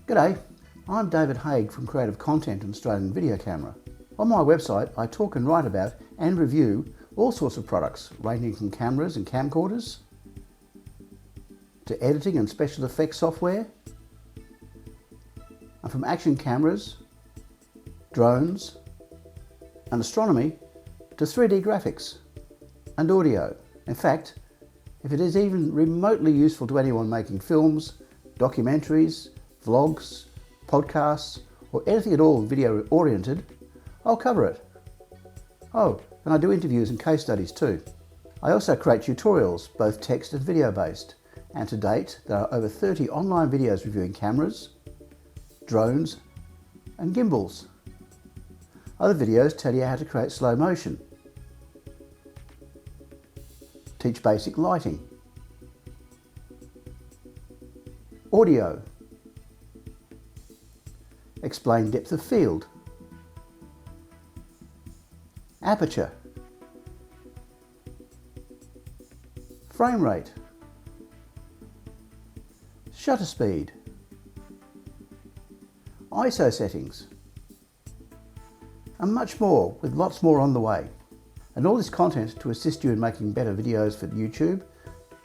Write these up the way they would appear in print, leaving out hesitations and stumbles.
G'day, I'm David Haig from Creative Content and Australian Video Camera. On my website I talk and write about and review all sorts of products ranging from cameras and camcorders to editing and special effects software, and from action cameras, drones and astronomy to 3D graphics and audio. In fact, if it is even remotely useful to anyone making films, documentaries, vlogs, podcasts, or anything at all video oriented, I'll cover it. Oh, and I do interviews and case studies too. I also create tutorials, both text and video based, and to date there are over 30 online videos reviewing cameras, drones and gimbals. Other videos tell you how to create slow motion, teach basic lighting, audio, explain depth of field, aperture, frame rate, shutter speed, ISO settings, and much more, with lots more on the way. And all this content to assist you in making better videos for YouTube,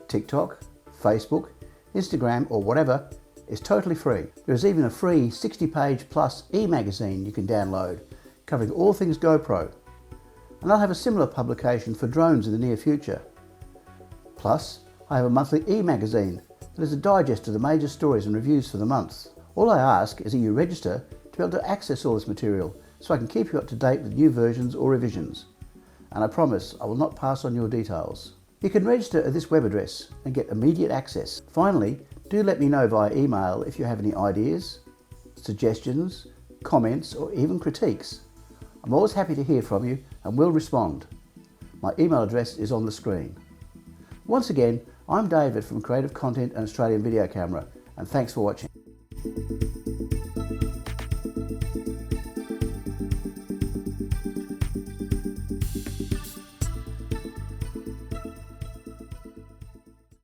TikTok, Facebook, Instagram or whatever is totally free. There is even a free 60-page plus e-magazine you can download covering all things GoPro. And I'll have a similar publication for drones in the near future. Plus, I have a monthly e-magazine that is a digest of the major stories and reviews for the month. All I ask is that you register to be able to access all this material so I can keep you up to date with new versions or revisions. And I promise I will not pass on your details. You can register at this web address and get immediate access. Finally, do let me know via email if you have any ideas, suggestions, comments or even critiques. I'm always happy to hear from you and will respond. My email address is on the screen. Once again, I'm David from Creative Content and Australian Video Camera, and thanks for watching.